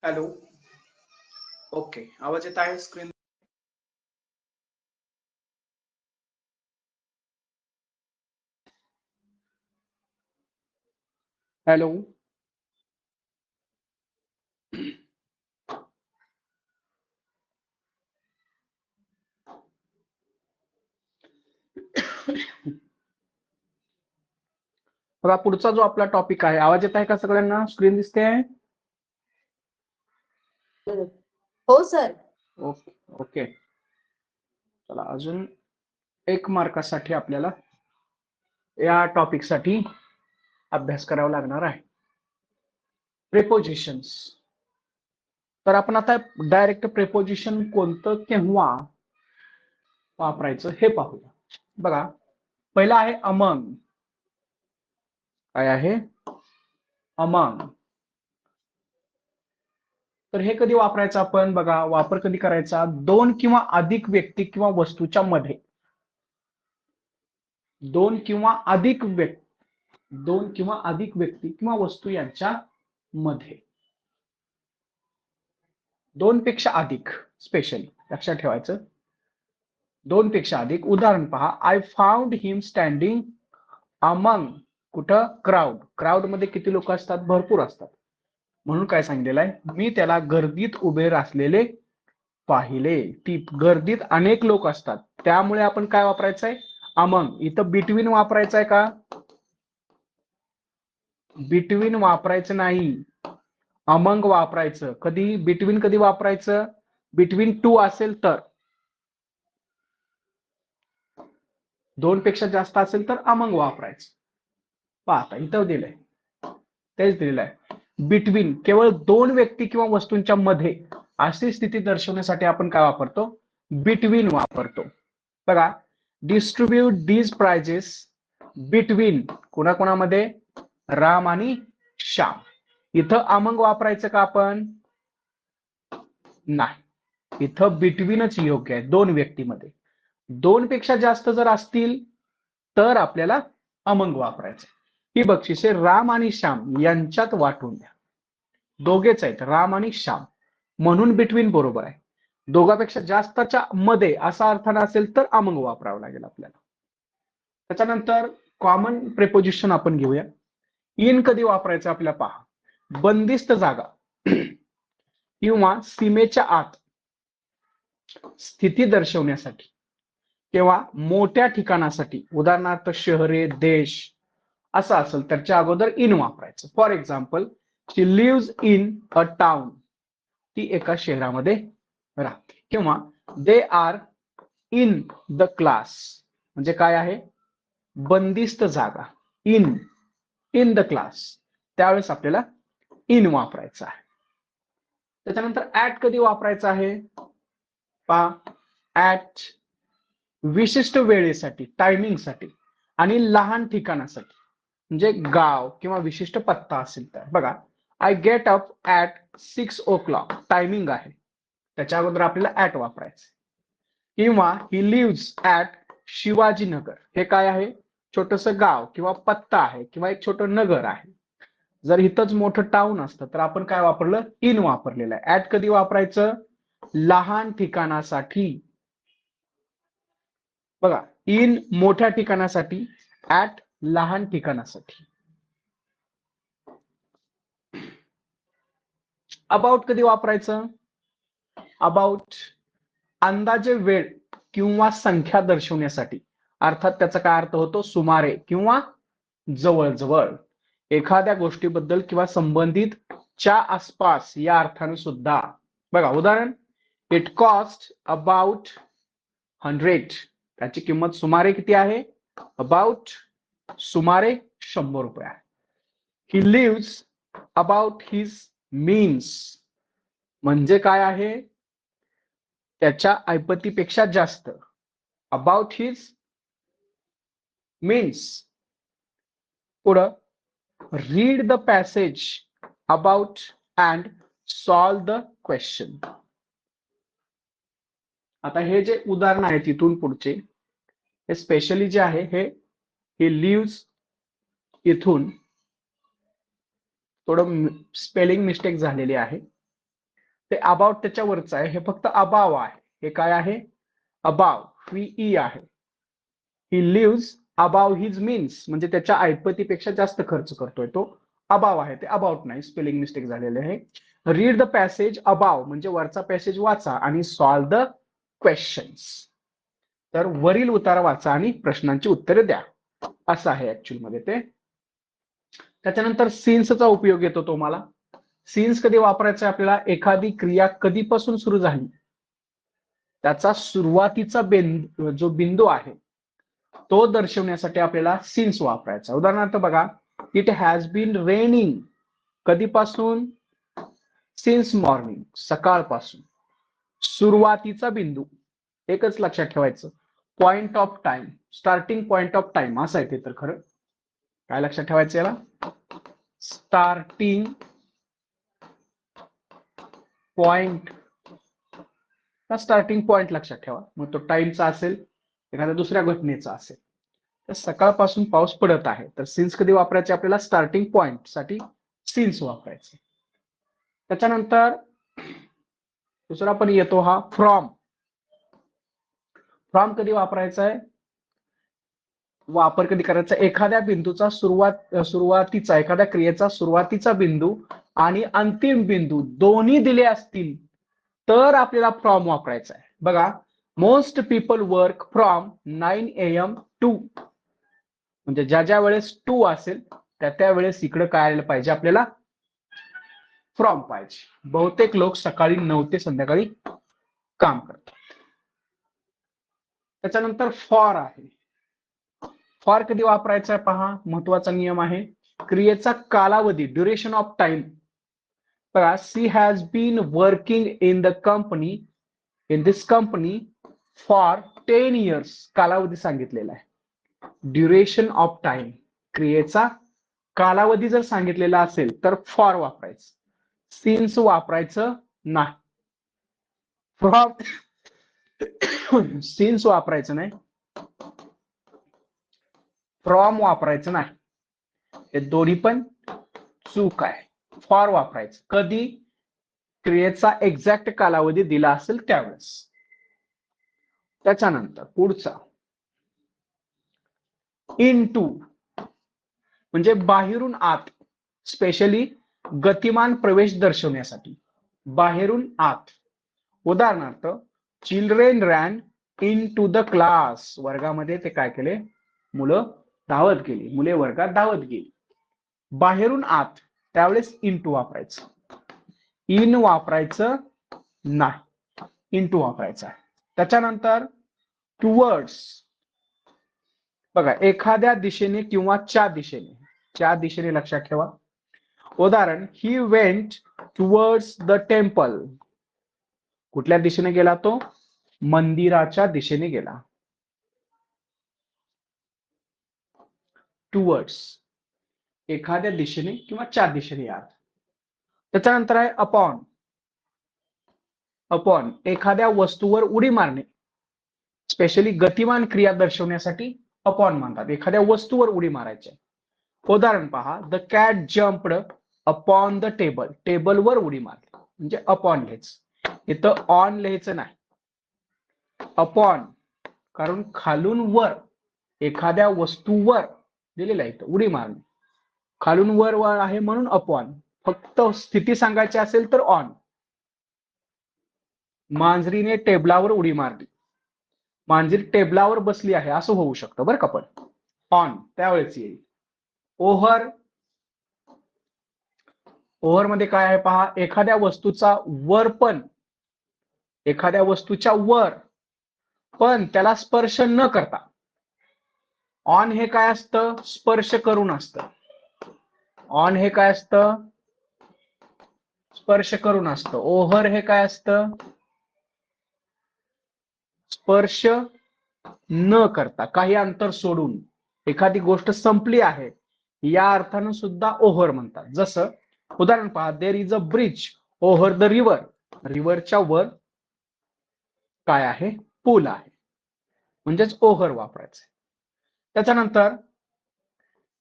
Hello. Okay, आवाज येत आहे स्क्रीन? हॅलो. बघा, पुढचा जो आपला टॉपिक आहे, आवाज येत आहे का सगळ्यांना? स्क्रीन दिसते? हो सर. ओके ओके, चला अजून 1 मार्कासाठी आपल्याला या टॉपिक साठी अभ्यास करावा लागणार आहे. प्रेपोजिशन्स. तर आपण आता डायरेक्ट प्रेपोजिशन कोणतं केव्हा वापरायचं हे पाहूया. बघा, पहिला आहे अमंग. काय आहे? अमंग. तर हे कधी वापरायचं आपण? बघा, वापर कधी करायचा? 2 किंवा अधिक व्यक्ती किंवा वस्तूच्या मध्ये. 2 किंवा अधिक व्यक्ती किंवा वस्तू यांच्या मध्ये. 2 पेक्षा अधिक, स्पेशली लक्षात ठेवायचं. 2 पेक्षा अधिक. उदाहरण पहा, I found him standing among कुठं? क्राऊड. क्राऊड मध्ये किती लोक असतात? भरपूर असतात. म्हणून काय सांगितलेलं आहे? मी त्याला गर्दीत उभे असलेले पाहिले. ती गर्दीत अनेक लोक असतात, त्यामुळे आपण काय वापरायचंय? अमंग. इथं बिटवीन वापरायचंय का? बिटवीन वापरायचं नाही, अमंग वापरायचं. कधी बिटवीन कधी वापरायचं? बिटवीन 2 असेल तर. 2 पेक्षा जास्त असेल तर अमंग वापरायचं. पाहता इथं दिलंय, तेच दिलेलं आहे. बिटवीन केवळ 2 व्यक्ती किंवा वस्तूंच्या मध्ये अशी स्थिती दर्शवण्यासाठी आपण काय वापरतो? बिटवीन वापरतो. बघा, डिस्ट्रीब्यूट दीज प्राइजेस बिटवीन कोणाकोणामध्ये? राम आणि श्याम. इथं अमंग वापरायचं का आपण? नाही, इथं बिटवीनच योग्य आहे. 2 व्यक्तीमध्ये. 2 पेक्षा जास्त जर असतील तर आपल्याला अमंग वापरायचं. ही बक्षिसे राम आणि श्याम यांच्यात वाटून द्या. दोघेच आहेत, राम आणि श्याम, म्हणून बिटवीन बरोबर आहे. दोघांपेक्षा जास्तच्या मध्ये असा अर्थ नसेल तर अमंग वापरावं लागेल आपल्याला. त्याच्यानंतर कॉमन प्रेपोजिशन आपण घेऊया. इन कधी वापरायचं आपल्याला पहा. बंदिस्त जागा किंवा सीमेच्या आत स्थिती दर्शवण्यासाठी किंवा मोठ्या ठिकाणासाठी, उदाहरणार्थ शहरे, देश असं असेल त्याच्या अगोदर इन वापरायचं. For example, she leaves in a town. ती एका शहरामध्ये राहते. किंवा they are in the class. म्हणजे काय आहे? बंदिस्त जागा. In the class. त्यावेळेस आपल्याला इन वापरायचं आहे. त्याच्यानंतर ऍट कधी वापरायचं आहे पहा. ऍट विशिष्ट वेळेसाठी, टायमिंगसाठी आणि लहान ठिकाणासाठी, म्हणजे गाव किंवा विशिष्ट पत्ता असेल तर. बघा, I get up at 6 o'clock. Timing आहे, त्याच्या अगोदर आपल्याला ऍट वापरायचं. किंवा ही लिव्हज ऍट शिवाजीनगर. हे काय आहे? छोटस गाव किंवा पत्ता आहे किंवा एक छोटं नगर आहे. जर इथंच मोठं टाउन असतं तर आपण काय वापरलं? इन वापरलेलं आहे. ऍट कधी वापरायचं? लहान ठिकाणासाठी. बघा, इन मोठ्या ठिकाणासाठी, ऍट लहान ठिकाणासाठी. अबाउट कधी वापरायचं? अबाउट अंदाजे वेळ किंवा संख्या दर्शवण्यासाठी. अर्थात त्याचा काय अर्थ होतो? सुमारे किंवा जवळजवळ. एखाद्या गोष्टीबद्दल किंवा संबंधित च्या आसपास या अर्थाने सुद्धा. बघा, उदाहरण, इट कॉस्ट अबाउट 100. त्याची किंमत सुमारे किती आहे? अबाउट सुमारे 100 रुपये आहे. He lives about his means. म्हणजे काय आहे? त्याच्या ऐपतीपेक्षा जास्त. About his means. पुढं, read the passage about and solve the question. आता हे जे उदाहरण आहे तिथून पुढचे हे स्पेशली जे आहे हे लिव्हज इथून थोडं स्पेलिंग मिस्टेक झालेली आहे. ते अबाउट त्याच्यावरच आहे, हे फक्त अबाव आहे. हे काय आहे? अबाव, ही आहे. He lives above his means, म्हणजे त्याच्या ऐपतीपेक्षा जास्त खर्च करतोय तो. अबाव आहे, ते अबाउट नाही, स्पेलिंग मिस्टेक झालेले आहे. रीड द पॅसेज अबाव म्हणजे वरचा पॅसेज वाचा आणि सॉल्व द क्वेश्चन्स. तर वरील उतारा वाचा आणि प्रश्नांची उत्तरे द्या, असं आहे ऍक्च्युअल मध्ये ते. त्याच्यानंतर सिन्सचा उपयोग येतो तुम्हाला. सिन्स कधी वापरायचा आपल्याला? एखादी क्रिया कधीपासून सुरू झाली त्याचा सुरुवातीचा जो बिंदू आहे तो दर्शवण्यासाठी आपल्याला सिन्स वापरायचा. उदाहरणार्थ बघा, इट हॅज बीन रेनिंग. कधीपासून? सिन्स मॉर्निंग, सकाळपासून. सुरुवातीचा बिंदू एकच लक्षात ठेवायचं, point of time, starting point of time असं आहे ते. तर खरं काय लक्षात ठेवायचं याला? Starting point. स्टार्टिंग पॉइंट लक्षात ठेवा, मग तो टाइमचा असेल, एखाद्या दुसऱ्या घटनेचा असेल. तर सकाळपासून पाऊस पडत आहे, तर सिन्स कधी वापरायचे आपल्याला? स्टार्टिंग पॉइंट साठी सिन्स वापरायचे. त्याच्यानंतर दुसरा पण येतो हा फ्रॉम. फ्रॉम कधी वापरायचा आहे? वापर कधी करायचा? एखाद्या बिंदूचा सुरुवातीचा, एखाद्या क्रियेचा सुरुवातीचा बिंदू आणि अंतिम बिंदू दोन्ही दिले असतील तर आपल्याला फ्रॉम वापरायचा आहे. बघा, most people work from 9 AM to, म्हणजे ज्या वेळेस टू असेल त्या वेळेस इकडे काय आलेलं पाहिजे आपल्याला? फ्रॉम पाहिजे. बहुतेक लोक सकाळी 9 ते संध्याकाळी काम करतात. त्याच्यानंतर फॉर आहे. फॉर कधी वापरायचा आहे पहा, महत्वाचा नियम आहे. क्रियेचा कालावधी, ड्युरेशन ऑफ टाइम. बघा, she has been working in this company for 10 years. कालावधी सांगितलेला आहे. ड्युरेशन ऑफ टाइम, क्रियेचा कालावधी जर सांगितलेला असेल तर फॉर वापरायचं, सिन्स वापरायचं नाही. फ्रॉम सिन्स वापरायचं नाही, फ्रॉम वापरायचं नाही, हे दोन्ही पण चूक आहे. फॉर वापरायचं कधी? क्रियेचा एक्झॅक्ट कालावधी दिला असेल त्यावेळेस. त्याच्यानंतर पुढचा इनटू, म्हणजे बाहेरून आत, स्पेशली गतिमान प्रवेश दर्शवण्यासाठी. बाहेरून आत. उदाहरणार्थ, children ran into the class. वर्गामध्ये ते काय केले? मुलं धावत गेली, मुले वर्गात धावत गेली. बाहेरून आत, त्यावेळेस इनटू वापरायचं, इन वापरायचं नाही, इनटू वापरायचं आहे. त्याच्यानंतर टुवर्ड्स. बघा, एखाद्या दिशेने किंवा च्या दिशेने, च्या दिशेने लक्षात ठेवा. उदाहरण, he went towards the temple. कुठल्या दिशेने गेला तो? मंदिराच्या दिशेने गेला. टुवर्ड्स, एखाद्या दिशेने किंवा च्या दिशेने यात. त्याच्यानंतर आहे अपॉन. अपॉन, एखाद्या वस्तूवर उडी मारणे, स्पेशली गतिमान क्रिया दर्शवण्यासाठी अपॉन म्हणतात. एखाद्या वस्तूवर उडी मारायची. उदाहरण पहा, the cat jumped upon the table. टेबलवर उडी मारली, म्हणजे अपॉन लिहायचं. इथं ऑन लिहायचं नाही, अपॉन, कारण खालून वर एखाद्या वस्तूवर दिलेलं आहे, उडी मारणे. खालून वर वर आहे म्हणून अपॉन. फक्त स्थिती सांगायची असेल तर ऑन. मांजरीने टेबलावर उडी मारली, मांजरी टेबलावर बसली आहे असं होऊ शकतं बरं का, पण ऑन त्यावेळेस येईल. ओव्हर. ओव्हर मध्ये काय आहे पहा, एखाद्या वस्तूचा वर पण, एखाद्या वस्तूच्या वर पण त्याला स्पर्श न करता. ऑन हे काय असतं? स्पर्श करून असतं. ऑन हे काय असतं? स्पर्श करून असतं. ओव्हर हे काय असतं? स्पर्श न करता, काही अंतर सोडून. एखादी गोष्ट संपली आहे या अर्थानं सुद्धा ओव्हर म्हणतात. जसं उदाहरण पहा, there is a bridge over the river. रिव्हरच्या वर काय आहे? पूल आहे, म्हणजेच ओव्हर वापरायचं. त्याच्यानंतर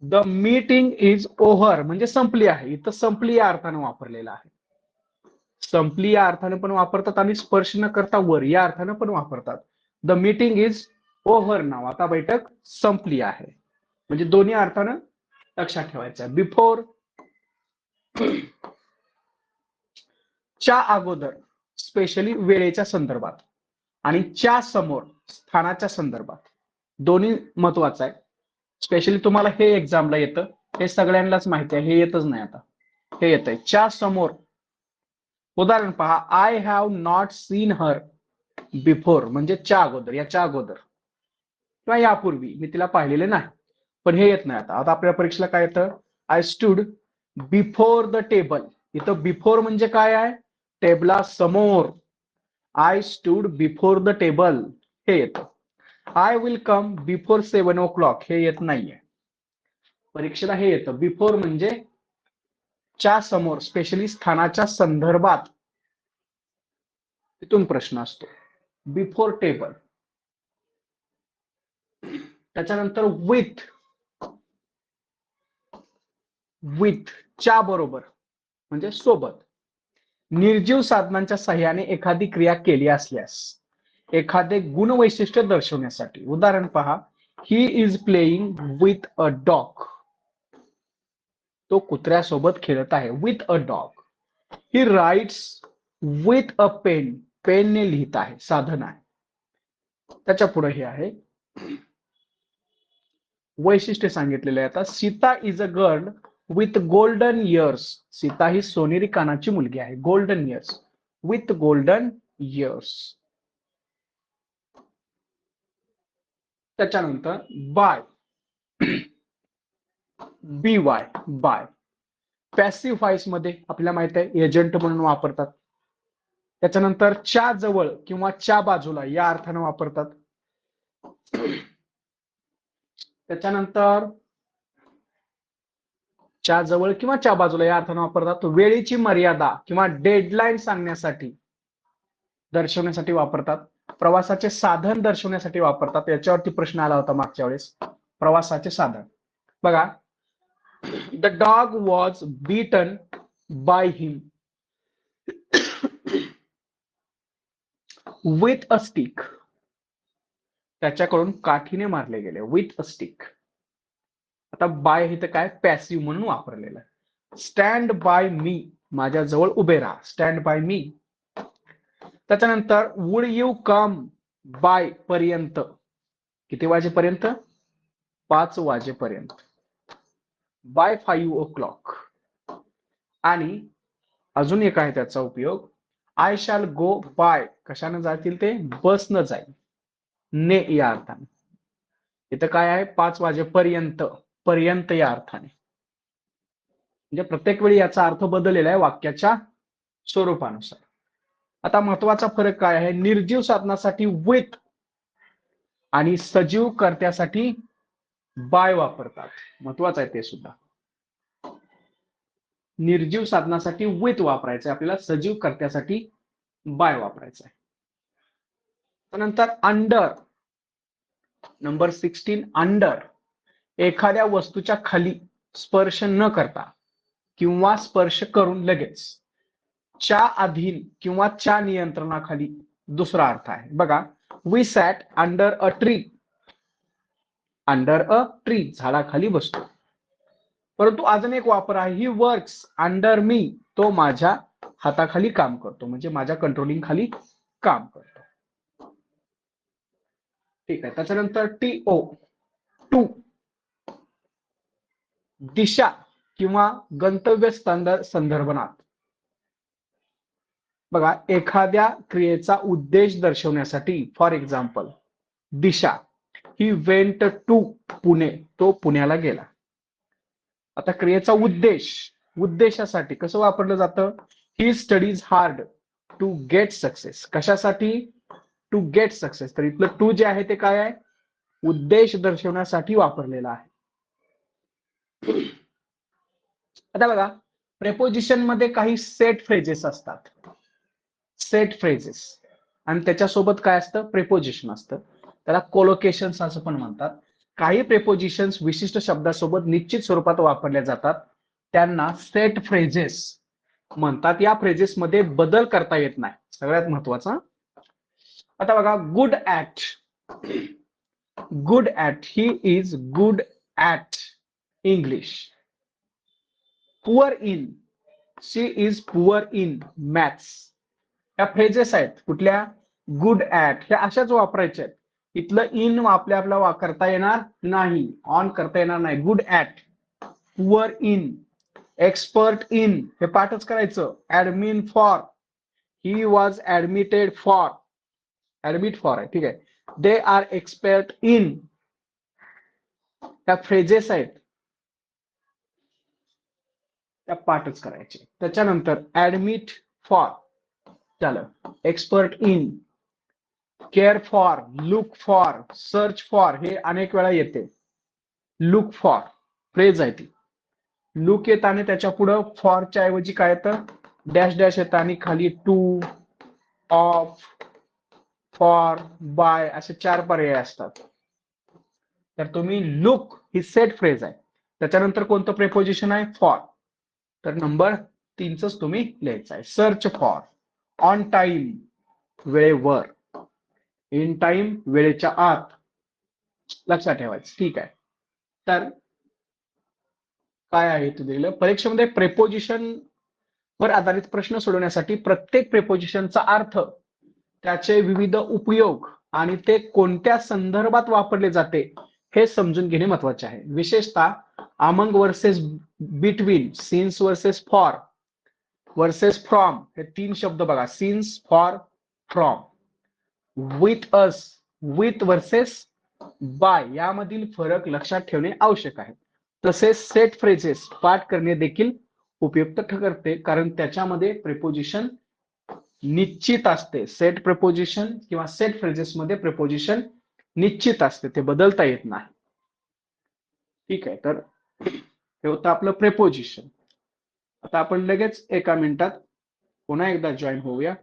द मीटिंग इज ओव्हर, म्हणजे संपली आहे. इथं संपली या अर्थानं वापरलेला आहे. संपली या अर्थाने पण वापरतात आणि स्पर्श न करता वर या अर्थाने पण वापरतात. द मीटिंग इज ओव्हर नाव, आता बैठक संपली आहे. म्हणजे दोन्ही अर्थानं लक्षात ठेवायचं. बिफोर च्या अगोदर स्पेशली वेळेच्या संदर्भात आणि च्या समोर स्थानाच्या संदर्भात दोन्ही महत्वाचं आहे. स्पेशली तुम्हाला हे एक्झामला येतं, हे सगळ्यांनाच माहिती आहे, हे येतच नाही आता, हे येत आहे च्या समोर. उदाहरण पहा, I have not seen her before म्हणजे च्या अगोदर, याच्या अगोदर किंवा यापूर्वी मी तिला पाहिलेले नाही, पण हे येत नाही आता. आता आपल्या परीक्षेला काय येतं, I stood before the table. इथं बिफोर म्हणजे काय आहे, टेबला समोर. I stood before the table हे येतं. I will come before 7 o'clock हे येत नाहीये परीक्षेला. हे येतं बिफोर म्हणजे च्या समोर, स्पेशली स्थानाच्या संदर्भात. तिथून प्रश्न असतो बिफोर टेबल. त्याच्यानंतर विथ, विथ च्या बरोबर म्हणजे सोबत. निर्जीव साधनांच्या सहाय्याने एखादी क्रिया केली असल्यास एखादे गुणवैशिष्ट्य दर्शवण्यासाठी. उदाहरण पहा, he is playing with a dog. तो कुत्र्यासोबत खेळत आहे, with a dog. He writes with a pen, पेनने लिहित आहे, साधन आहे. त्याच्या पुढे हे आहे वैशिष्ट्य सांगितलेले आहे. आता Sita is a girl with golden ears. Sita ही सोनेरी कानाची मुलगी आहे, golden ears, with golden ears. त्याच्यानंतर by, B Y, by. Passive voice मध्ये आपल्याला माहित आहे एजंट म्हणून वापरतात. त्याच्यानंतर च्या जवळ किंवा च्या बाजूला या अर्थाने वापरतात. त्याच्यानंतर च्या जवळ किंवा च्या बाजूला या अर्थाने वापरतात. वेळेची मर्यादा किंवा डेडलाईन सांगण्यासाठी, दर्शवण्यासाठी वापरतात. प्रवासाचे साधन दर्शवण्यासाठी वापरतात. याच्यावरती प्रश्न आला होता मागच्या वेळेस, प्रवासाचे साधन. बघा, the dog was beaten by him with a stick. त्याच्याकडून काठीने मारले गेले, विथ अ स्टिक. आता बाय इथं काय, पॅसिव्ह म्हणून वापरलेलं आहे. स्टँड बाय मी, माझ्या जवळ उभे राहा, स्टँड बाय मी. त्याच्यानंतर वुड यू कम बाय पर्यंत, किती वाजेपर्यंत, 5 वाजेपर्यंत, बाय 5 o'clock. आणि अजून एक आहे त्याचा उपयोग, आय शॅल गो बाय, कशाने जातील ते, बसनं जाईल, ने या अर्थाने. इथं काय आहे, 5 वाजेपर्यंत, पर्यंत या अर्थाने. म्हणजे प्रत्येक वेळी याचा अर्थ बदललेला आहे वाक्याच्या स्वरूपानुसार. आता महत्वाचा फरक काय आहे, निर्जीव साधनासाठी विथ आणि सजीव कर्त्यासाठी बाय वापरतात. महत्वाचं आहे ते सुद्धा. निर्जीव साधनासाठी विथ वापरायचं आपल्याला, सजीव कर्त्यासाठी बाय वापरायचं आहे. त्यानंतर अंडर, नंबर 16, अंडर, एखाद्या वस्तूच्या खाली स्पर्श न करता किंवा स्पर्श करून लगेच. च्या अधीन किंवा च्या नियंत्रणाखाली दुसरा अर्थ आहे. बघा, we sat under a tree, under a tree, झाडाखाली बसतो. परंतु अजून एक वापर आहे, ही वर्क्स अंडर मी, तो माझ्या हाताखाली काम करतो, म्हणजे माझ्या कंट्रोलिंग खाली काम करतो. ठीक आहे. त्याच्यानंतर टीओ, टू, दिशा किंवा गंतव्य संदर्भनात. बघा, एखाद्या क्रियेचा उद्देश दर्शवण्यासाठी, फॉर एक्झाम्पल दिशा, ही वेंट टू पुणे, तो पुण्याला गेला. आता क्रियेचा उद्देश, उद्देशासाठी कसं वापरलं जातं, he studies hard to get success, कशासाठी, टू गेट सक्सेस. तर इथलं टू जे आहे ते काय आहे, उद्देश दर्शवण्यासाठी वापरलेला आहे. आता बघा, प्रेपोजिशन मध्ये काही सेट फ्रेजेस असतात, सेट फ्रेजेस, आणि त्याच्यासोबत काय असतं, प्रेपोजिशन असतं. त्याला कोलोकेशन्स असं पण म्हणतात. काही प्रेपोजिशन्स विशिष्ट शब्दासोबत निश्चित स्वरूपात वापरल्या जातात, त्यांना सेट फ्रेजेस म्हणतात. या फ्रेजेसमध्ये बदल करता येत नाही, सगळ्यात महत्वाचा. आता बघा, good at. Good at, he is good at English. Poor in, she is poor in maths. या फ्रेजेस आहेत कुठल्या? Good at. ह्या अशाच वापरायच्या आहेत. इथलं इन आपल्याला करता येणार नाही, ऑन करता येणार नाही. Good at, poor in, expert in, हे पाठच करायचं. Admin for, he was admitted for, admit for आहे, ठीक आहे. दे आर एक्सपर्ट इन, त्या फ्रेजेस आहेत, त्या पाठच करायचे. त्याच्यानंतर ऍडमिट फॉर झालं, expert in, care for, look for, search for, हे अनेक वेळा येते. लुक फॉर फ्रेज आहे ती. लुक येत आणि त्याच्या पुढं फॉरच्या ऐवजी काय येतं? डॅश डॅश येतं आणि खाली टू, ऑफ, फॉर, बाय असे 4 पर्याय असतात. तर तुम्ही लुक ही सेट फ्रेज आहे, त्याच्यानंतर कोणतं प्रेपोजिशन आहे? फॉर. तर नंबर 3च तुम्ही लिहायचं आहे. सर्च फॉर, ऑन टाइम वेळेवर, इन टाइम वेळेच्या आत, लक्षात ठेवायचं, ठीक आहे. तर काय आहे ते दिलेलं परीक्षेमध्ये? प्रेपोजिशन वर आधारित प्रश्न सोडवण्यासाठी प्रत्येक प्रेपोजिशनचा अर्थ, त्याचे विविध उपयोग आणि ते कोणत्या संदर्भात वापरले जाते हे समजून घेणे महत्वाचे आहे. विशेषतः among versus between, since versus for, versus from, हे 3 शब्द बघा. Since, for, from. With as, with versus by, यामधील फरक लक्षात ठेवणे आवश्यक आहे. तसेच सेट फ्रेजेस पाठ करणे देखील उपयुक्त ठरते, कारण त्याच्यामध्ये प्रेपोजिशन निश्चित असते. सेट प्रेपोजिशन किंवा सेट फ्रेजेस मध्ये प्रेपोजिशन निश्चित असते, ते बदलता येत नाही. ठीक आहे, तर हे होतं आपलं प्रेपोजिशन. आता आपण लगेच एका मिनिटात पुन्हा एकदा जॉईन होऊया.